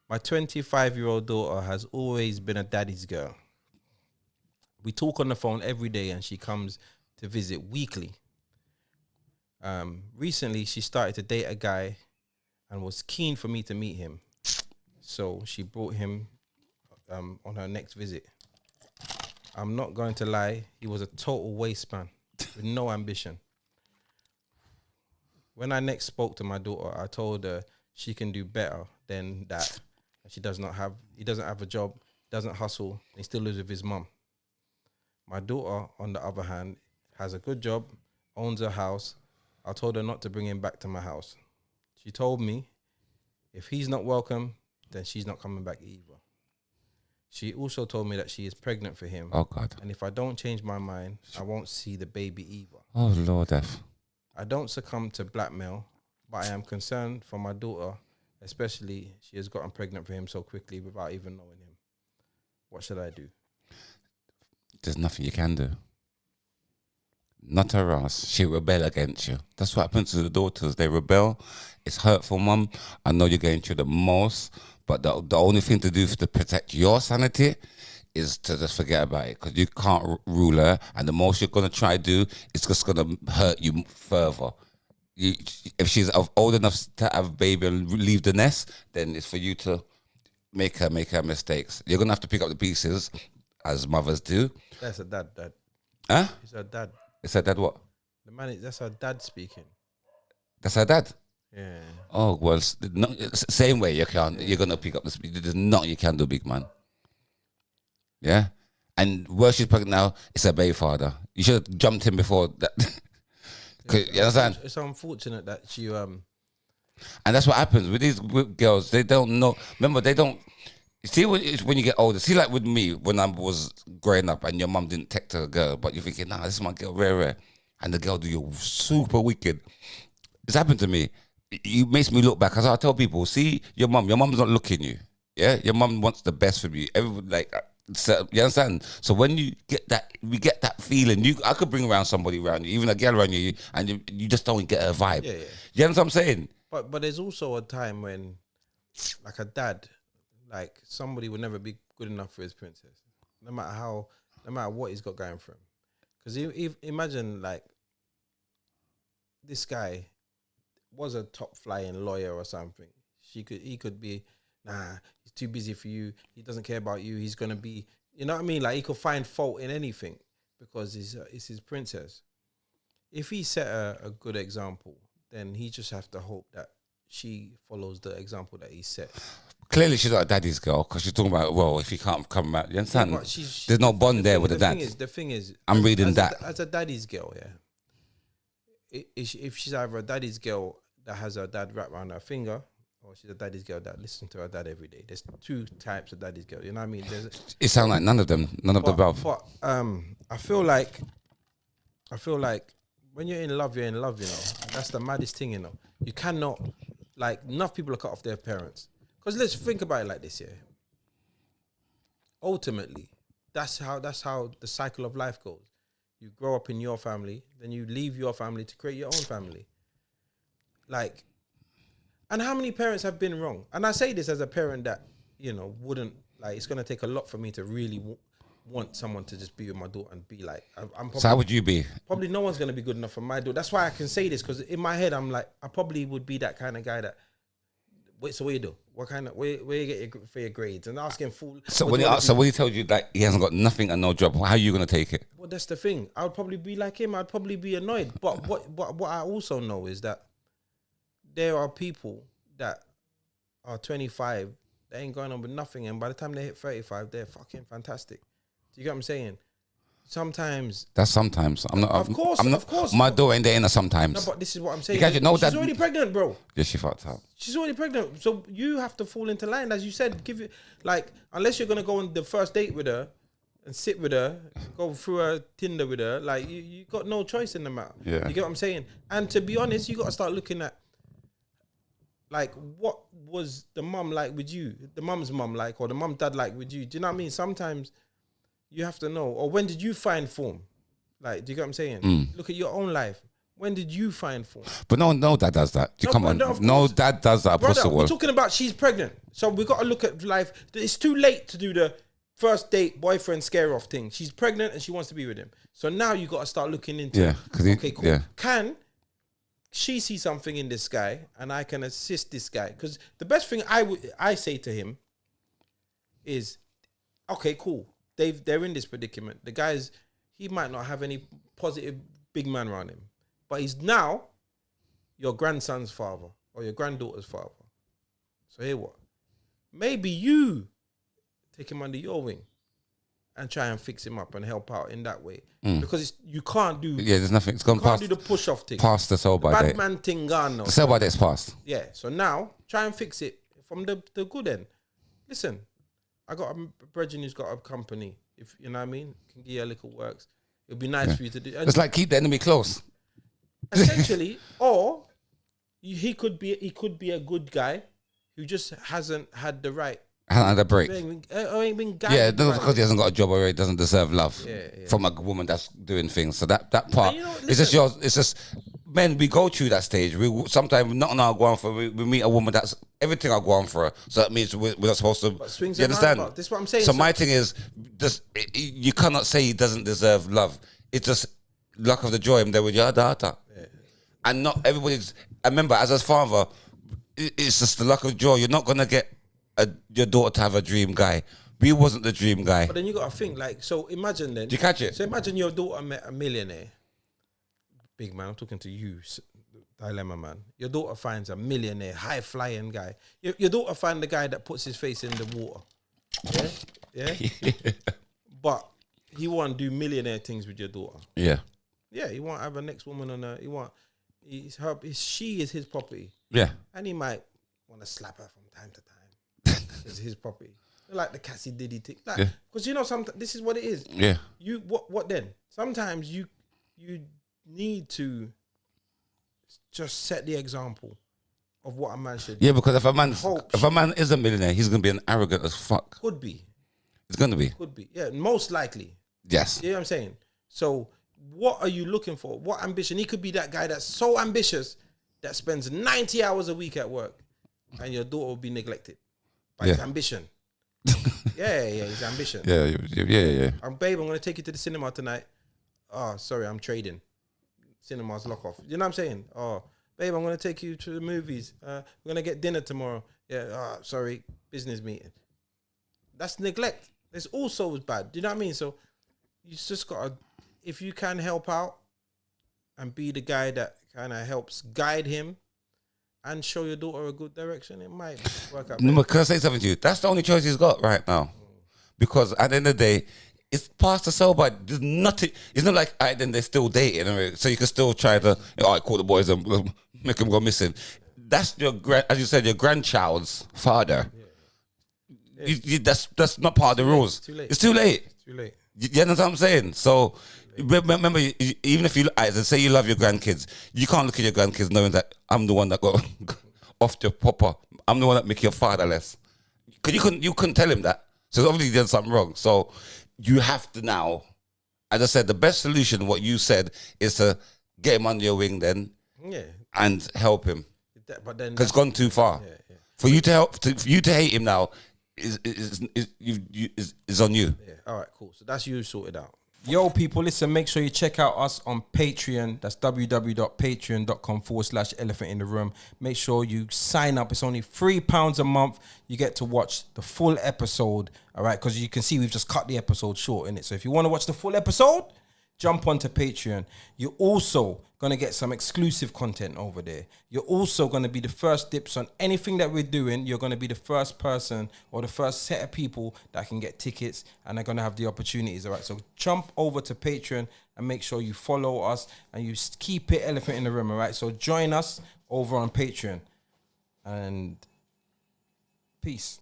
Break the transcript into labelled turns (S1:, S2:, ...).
S1: My 25-year-old daughter has always been a daddy's girl. We talk on the phone every day and she comes to visit weekly. Recently, she started to date a guy and was keen for me to meet him. So she brought him on her next visit. I'm not going to lie, he was a total waste man with no ambition. When I next spoke to my daughter, I told her she can do better than that. He doesn't have a job, doesn't hustle, and he still lives with his mum. My daughter, on the other hand, has a good job, owns a house. I told her not to bring him back to my house. She told me if he's not welcome, then she's not coming back either. She also told me that she is pregnant for him.
S2: Oh, God.
S1: And if I don't change my mind, I won't see the baby either.
S2: Oh, Lord F.
S1: I don't succumb to blackmail, but I am concerned for my daughter, especially she has gotten pregnant for him so quickly without even knowing him. What should I do?
S2: There's nothing you can do. Not her ass. She rebel against you. That's what happens to the daughters. They rebel. It's hurtful, Mum. I know you're going through the most, but the only thing to do to protect your sanity is to just forget about it, because you can't rule her, and the most you're going to try to do is just going to hurt you further. If she's old enough to have a baby and leave the nest, then it's for you to make her mistakes. You're going to have to pick up the pieces, as mothers do.
S1: That's a dad.
S2: Huh?
S1: He's a dad.
S2: Is her dad what?
S1: The man, that's her dad speaking.
S2: That's her dad?
S1: Yeah.
S2: Oh, well, same way you can't. You're going to pick up the speed. There's nothing you can do, big man. Yeah? And where she's pregnant now, it's her baby father. You should have jumped him before that. You understand?
S1: It's unfortunate that she...
S2: And that's what happens with these girls. They don't know. Remember, they don't... See, when you get older, see, like with me, when I was growing up and your mum didn't text her girl, but you're thinking, nah, this is my girl, rare. And the girl do you super wicked. It's happened to me. It makes me look back. Because I tell people, see, your mum's not looking you. Yeah? Your mum wants the best for you. Everybody, so, you understand? So when you get that, we get that feeling. I could bring around somebody around you, even a girl around you, and you just don't get her vibe.
S1: Yeah.
S2: You understand what I'm saying?
S1: But there's also a time when, like a dad, like somebody would never be good enough for his princess, no matter what he's got going for him. Because imagine like this guy was a top flying lawyer or something. He could be, nah, he's too busy for you. He doesn't care about you. He's gonna be, you know what I mean? Like he could find fault in anything because it's his princess. If he set a good example, then he just have to hope that she follows the example that he set.
S2: Clearly, she's not a daddy's girl because she's talking about, well, if he can't come out, you understand? Yeah, there's no bond there with the dad.
S1: The thing is,
S2: I'm reading that.
S1: As a daddy's girl, yeah. If she's either a daddy's girl that has her dad wrapped around her finger, or she's a daddy's girl that listens to her dad every day. There's two types of daddy's girl. You know what I mean?
S2: It sounds like none of the above.
S1: But I feel like when you're in love, you know. And that's the maddest thing, you know. You cannot, like, enough people are cut off their parents. Because let's think about it like this, yeah. Ultimately, that's how the cycle of life goes. You grow up in your family, then you leave your family to create your own family. Like, and how many parents have been wrong? And I say this as a parent that, you know, wouldn't, like, it's going to take a lot for me to really want someone to just be with my daughter and be like, I'm probably,
S2: so how would you be?
S1: Probably no one's going to be good enough for my daughter. That's why I can say this, because in my head, I'm like, I probably would be that kind of guy that, wait, so what you do? What kind of, where you get for your grades? And asking full.
S2: So when he tells you that he hasn't got nothing and no job, how are you going to take it?
S1: Well, that's the thing. I would probably be like him. I'd probably be annoyed. But what I also know is that there are people that are 25, they ain't going on with nothing, and by the time they hit 35, they're fucking fantastic. Do you get what I'm saying? Sometimes.
S2: That's sometimes. I'm not.
S1: Of course.
S2: My daughter ain't there in sometimes.
S1: No, but this is what I'm saying.
S2: You know
S1: she's already pregnant, bro.
S2: Yeah, she fucked up.
S1: She's already pregnant. So you have to fall into line. As you said, give it, like, unless you're going to go on the first date with her and sit with her, go through her Tinder with her, like, you got no choice in the matter.
S2: Yeah.
S1: You get what I'm saying? And to be honest, you got to start looking at, like, what was the mum like with you? The mum's mum like, or the mum dad like with you? Do you know what I mean? Sometimes you have to know. Or when did you find form? Like, do you get what I'm saying? Look at your own life. When did you find form?
S2: But no dad does that.
S1: No,
S2: Come on.
S1: no, of
S2: No
S1: course.
S2: dad does that.
S1: Brother,
S2: Possible.
S1: we're talking about she's pregnant. So we got to look at life. It's too late to do the first date boyfriend scare off thing. She's pregnant and she wants to be with him. So now you got to start looking into
S2: Yeah.
S1: okay, cool.
S2: Yeah.
S1: Can she see something in this guy and I can assist this guy? Because the best thing I say to him is, okay, cool. They're in this predicament. The guy's, he might not have any positive big man around him, but he's now your grandson's father or your granddaughter's father. So here what? Maybe you take him under your wing and try and fix him up and help out in that way. Because you can't do...
S2: Yeah, there's nothing. It's gone past...
S1: do the push-off thing.
S2: Past the sell-by
S1: Bad
S2: date.
S1: man thing gone now.
S2: The sell-by date's passed.
S1: Yeah, so now try and fix it from the good end. Listen, I got a brethren who's got a company. If you know what I mean, can give you a little works. It'd be nice for you to do.
S2: It's like keep the enemy close.
S1: Essentially, or he could be a good guy who just hasn't had the right.
S2: Had a break.
S1: Ain't been guided.
S2: Yeah,
S1: right.
S2: because he hasn't got a job or he doesn't deserve love
S1: Yeah.
S2: from a woman that's doing things. So that part,
S1: you know,
S2: it's just yours. It's just men. We go through that stage. We sometimes not on our go on for. We meet a woman that's everything I go on for her. So that means we're not supposed to.
S1: But swings
S2: You
S1: and
S2: understand?
S1: roundabouts. This is what I'm saying.
S2: So my thing is just you cannot say he doesn't deserve love. It's just luck of the joy. I'm there with your daughter, and not everybody's. I remember as a father, it's just the luck of the joy. You're not gonna get your daughter to have a dream guy. We wasn't the dream guy.
S1: But then you got to think like, so imagine then.
S2: Did you catch it?
S1: So imagine your daughter met a millionaire. Big man, I'm talking to you, dilemma man. Your daughter finds a millionaire, high flying guy. Your daughter find the guy that puts his face in the water. Yeah. But he want to do millionaire things with your daughter.
S2: Yeah.
S1: Yeah, he want to have a next woman on her. She is his property.
S2: Yeah.
S1: And he might want to slap her from time to time. It's his property. Like the Cassie Diddy thing. Like, because you know, sometimes this is what it is.
S2: Yeah.
S1: You what then? Sometimes you need to just set the example of what a man should do.
S2: Yeah, because if a man is a millionaire, he's gonna be an arrogant as fuck.
S1: Could be.
S2: It's gonna be.
S1: Could be. Yeah, most likely.
S2: Yes.
S1: You know what I'm saying? So what are you looking for? What ambition? He could be that guy that's so ambitious that spends 90 hours a week at work and your daughter will be neglected by his ambition. His ambition.
S2: Yeah.
S1: Babe, I'm going to take you to the cinema tonight. Oh, sorry, I'm trading. Cinema's lock off. You know what I'm saying? Oh, babe, I'm going to take you to the movies. We're going to get dinner tomorrow. Yeah, sorry, business meeting. That's neglect. It's also bad. Do you know what I mean? So you just got to, if you can help out and be the guy that kind of helps guide him and show your daughter a good direction, it might work out.
S2: No, can I say something to you? That's the only choice he's got right now. Because at the end of the day, it's past the sell by. There's nothing. It's not like, all right, then they're still dating. So you can still try to, all right, call the boys and make them go missing. That's your, as you said, your grandchild's father. That's not part of the rules. It's too late.
S1: It's too late.
S2: You know what I'm saying? So remember, even if you say you love your grandkids, you can't look at your grandkids knowing that I'm the one that got off your popper. I'm the one that make your fatherless. Because you couldn't tell him that. So obviously he did something wrong. So you have to now, as I said, the best solution, what you said, is to get him under your wing then, and help him. But then because it's gone too far. For you to hate him now is on you.
S1: Yeah. All right, cool. So that's you sorted out. Yo, people, listen, make sure you check out us on Patreon. That's www.patreon.com/elephant in the room. Make sure you sign up. It's only £3 a month. You get to watch the full episode, all right? Because you can see we've just cut the episode short, innit? So if you want to watch the full episode, jump onto Patreon. You're also going to get some exclusive content over there. You're also going to be the first dips on anything that we're doing. You're going to be the first person or the first set of people that can get tickets and are going to have the opportunities, all right? So jump over to Patreon and make sure you follow us and you keep it elephant in the room, all right? So join us over on Patreon and peace.